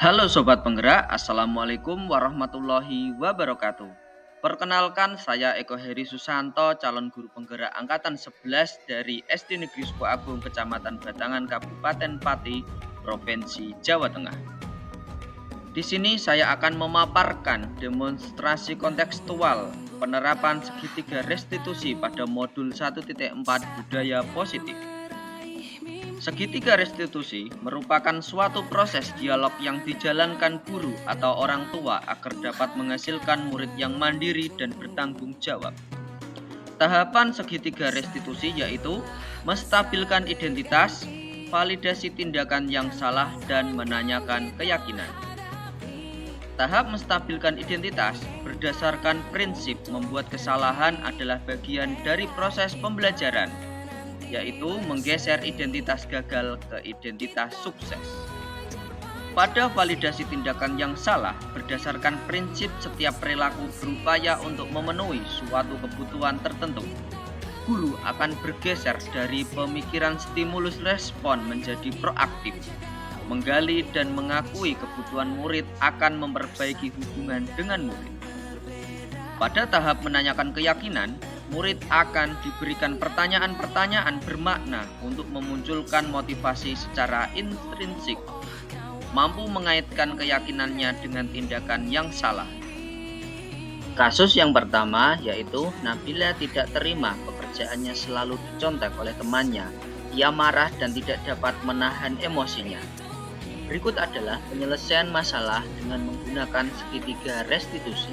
Halo Sobat Penggerak, Assalamualaikum warahmatullahi wabarakatuh. Perkenalkan, saya Eko Heri Susanto, calon guru penggerak Angkatan 11 dari SD Negeri Sukoagung, Kecamatan Batangan, Kabupaten Pati, Provinsi Jawa Tengah. Di sini saya akan memaparkan demonstrasi kontekstual penerapan segitiga restitusi pada modul 1.4 budaya positif. Segitiga restitusi merupakan suatu proses dialog yang dijalankan guru atau orang tua agar dapat menghasilkan murid yang mandiri dan bertanggung jawab. Tahapan segitiga restitusi yaitu menstabilkan identitas, validasi tindakan yang salah, dan menanyakan keyakinan. Tahap menstabilkan identitas berdasarkan prinsip membuat kesalahan adalah bagian dari proses pembelajaran, yaitu menggeser identitas gagal ke identitas sukses. Pada validasi tindakan yang salah, berdasarkan prinsip setiap perilaku berupaya untuk memenuhi suatu kebutuhan tertentu. Guru akan bergeser dari pemikiran stimulus respon menjadi proaktif, menggali dan mengakui kebutuhan murid akan memperbaiki hubungan dengan murid. Pada tahap menanyakan keyakinan, murid akan diberikan pertanyaan-pertanyaan bermakna untuk memunculkan motivasi secara intrinsik, mampu mengaitkan keyakinannya dengan tindakan yang salah. Kasus yang pertama yaitu Nabila tidak terima pekerjaannya selalu dicontek oleh temannya. Ia marah dan tidak dapat menahan emosinya. Berikut adalah penyelesaian masalah dengan menggunakan segitiga restitusi.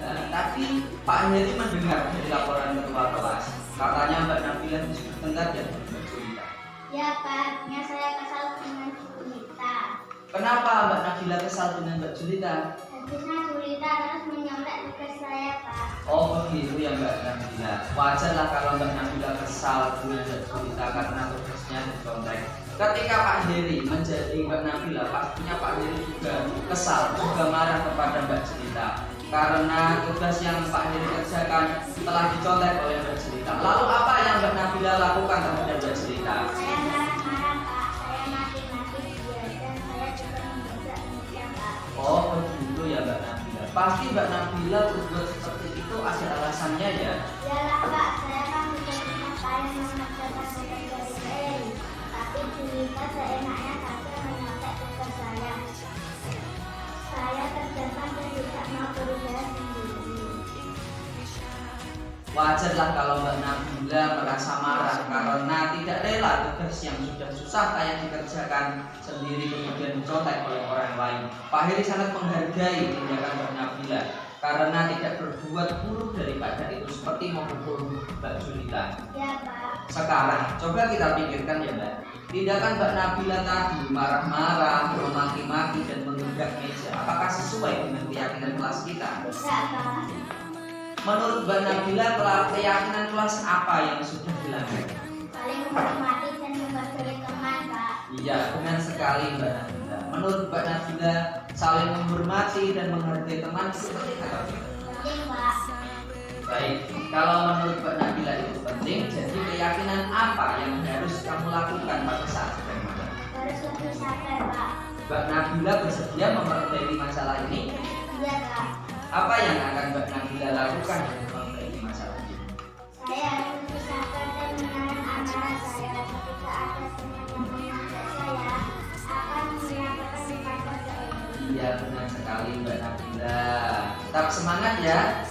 Tadi Pak Heri mendengar dari laporan ketua kelas, katanya Mbak Nabila itu bertengkar dan bercerita. Ya Pak, saya kesal dengan Julita. Kenapa Mbak Nabila kesal dengan Mbak Julita? Habisnya Julita terus menyontek tugas saya Pak. Oh begitu ya Mbak Nabila. Wajarlah kalau Mbak Nabila kesal dengan Mbak Julita karena tugasnya dicontek. Ketika Pak Heri menjadi Mbak Nabila, pastinya Pak Heri juga kesal, juga marah kepada Mbak Julita karena tugas yang Pak Heri kerjakan telah dicontek oleh Mbak Julita. Lalu apa yang Mbak Nabila lakukan terhadap Mbak Julita? Saya marah-marah Pak, saya maki-maki dia dan saya juga menginjak-injak Pak. Oh begitu ya Mbak Nabila. Pasti Mbak Nabila berbuat seperti itu ada alasannya ya? Iyalah Pak, saya kan sudah menyampaikan mengerjakan tugas dari Heri, tapi Julita seenaknya saja menyontek tugas saya. Saya terjebak dan tidak mau berusaha sendiri. Wajarlah kalau Mbak Nabila merasa marah karena tidak rela tugas yang sudah susah kayak dikerjakan sendiri kemudian dicontek oleh orang lain. Pak Heri sangat menghargai tindakan Mbak Nabila karena tidak berbuat buruk daripada itu seperti memukul Mbak Julita. Ya Pak. Sekarang coba kita pikirkan ya Mbak, tindakan Mbak Nabila tadi marah-marah, memaki-maki dan menggugah meja, apakah sesuai dengan keyakinan kelas kita? Tidak Pak. Menurut Mbak Nabila, keyakinan kelas apa yang sudah dilanggar? Saling menghormati dan menghargai teman Pak. Iya, benar sekali Mbak Nabila. Menurut Mbak Nabila, saling menghormati dan menghargai teman itu penting atau tidak? Penting Pak. Baik, kalau menurut Mbak Nabila itu penting, jadi keyakinan apa yang harus kamu lakukan pada saat sedang magang? Harus lebih sabar Pak. Mbak Nabila bersedia memperbaiki masalah ini? Iya Pak. Apa yang akan Mbak Nabila lakukan untuk memperbaiki masalah ini? Saya harus lebih sabar dan menahan amarah saya. Ketika ada teman yang mengajak saya, akan menyampaikan kepada saya. Iya, benar sekali Mbak Nabila. Tetap semangat ya.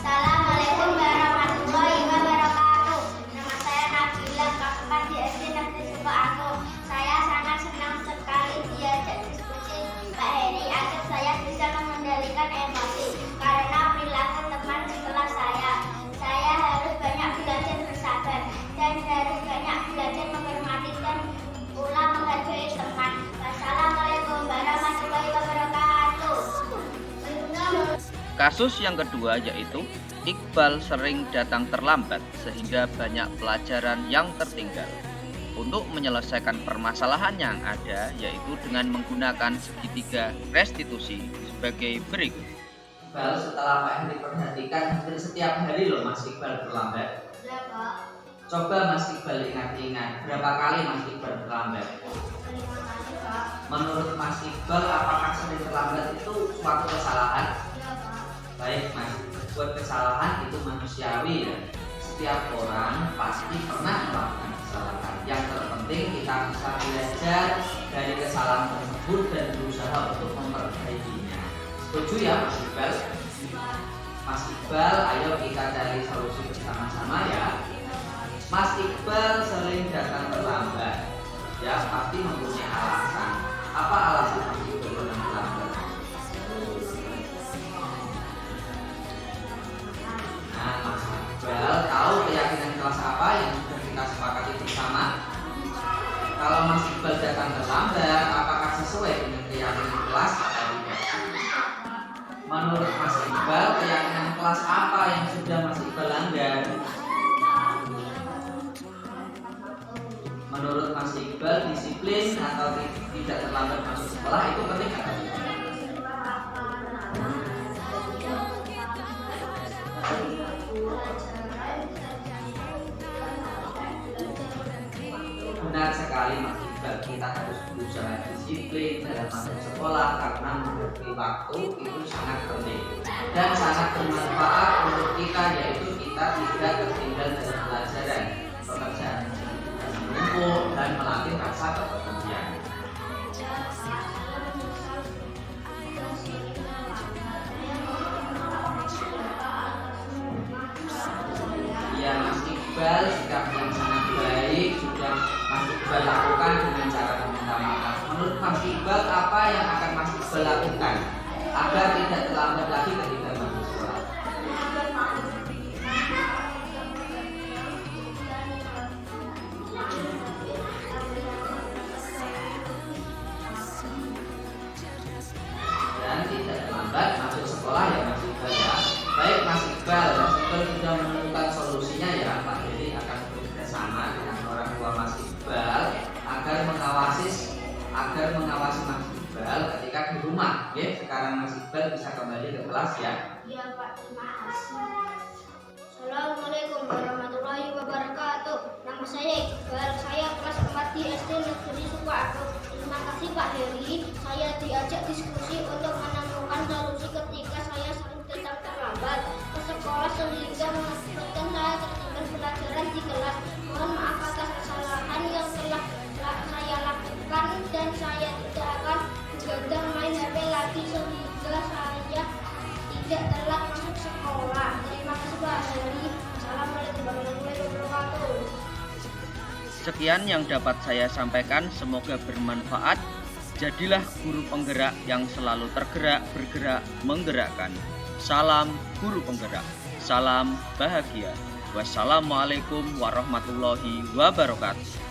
Assalamualaikum warahmatullahi wabarakatuh. Nama saya Nabila, kakak di SD Negeri Sukoagung. Saya sangat senang sekali diajak diskusi Pak Heri agar saya bisa mengendalikan emosi karena perilaku teman di kelas saya. Saya harus banyak belajar bersabar dan harus banyak belajar menghormati dan pula menghargai teman. Wassalamualaikum warahmatullahi wabarakatuh. Kasus yang kedua yaitu Iqbal sering datang terlambat sehingga banyak pelajaran yang tertinggal. Untuk menyelesaikan permasalahan yang ada yaitu dengan menggunakan segitiga restitusi sebagai berikut. Iqbal, setelah Pak Heri perhatikan hampir setiap hari loh Mas Iqbal terlambat. Ya Pak. Coba Mas Iqbal ingat-ingat, berapa kali Mas Iqbal terlambat? 5 kali, Pak. Menurut Mas Iqbal, apakah sering terlambat itu suatu kesalahan? Iya, Pak. Baik Mas, buat kesalahan itu manusiawi ya. Setiap orang pasti pernah melakukan kesalahan. Yang terpenting kita bisa belajar dari kesalahan tersebut dan berusaha untuk memperbaikinya. Setuju ya Mas Iqbal? Mas Iqbal, ayo kita cari solusi bersama-sama ya. Mas Iqbal sering datang terlambat, ya pasti mempunyai alasan. Apa alasan Mas Iqbal datang terlambat? Nah, Mas Iqbal tahu keyakinan kelas apa yang sudah kita sepakati bersama? Kalau Mas Iqbal datang terlambat, apakah sesuai dengan keyakinan kelas atau tidak? Menurut Mas Iqbal, keyakinan kelas apa yang sudah Mas Iqbal langgar? Menurut Mas Iqbal, disiplin atau tidak terlambat masuk sekolah itu penting atau tidak? Benar sekali Mas Iqbal, kita harus berusaha disiplin dalam masuk sekolah karena mengerti waktu itu sangat penting dan sangat bermanfaat untuk kita, yaitu kita tidak tertinggal dalam pelajaran, pekerjaan menumpuk dan melatih rasa kepedulian. Ya Mas Iqbal, sikap yang sangat baik sudah Mas Iqbal lakukan dengan cara meminta maaf. Menurut Mas Iqbal, apa yang akan Mas Iqbal lakukan agar tidak terlambat lagi ketika masuk sekolah? Dan tidak terlambat masuk sekolah ya Mas Iqbal ya. Baik Mas Iqbal, Mas Iqbal sudah menemukan solusinya ya. Pak Heri akan bekerja sama dengan orang tua Mas Iqbal agar mengawasi Mas Iqbal ketika di rumah. Oke, sekarang Mas Iqbal bisa kembali ke kelas ya. Iya, Pak. Terima kasih. Assalamualaikum warahmatullahi wabarakatuh. Nama saya Iqbal. Saya kelas 4 di SD Negeri Sukoharjo. Terima kasih Pak Heri. Saya diajak diskusi untuk menemukan solusi ketika saya sering datang terlambat ke sekolah sehingga mengakibatkan saya tertinggal pelajaran di kelas. Mohon maaf atas kesalahan yang telah saya lakukan dan saya tidak akan begadang main HP lagi sehingga saya tidak telat masuk sekolah. Terima kasih Pak Heri. Assalamualaikum warahmatullahi wabarakatuh. Sekian yang dapat saya sampaikan, semoga bermanfaat. Jadilah guru penggerak yang selalu tergerak, bergerak, menggerakkan. Salam guru penggerak, salam bahagia. Wassalamualaikum warahmatullahi wabarakatuh.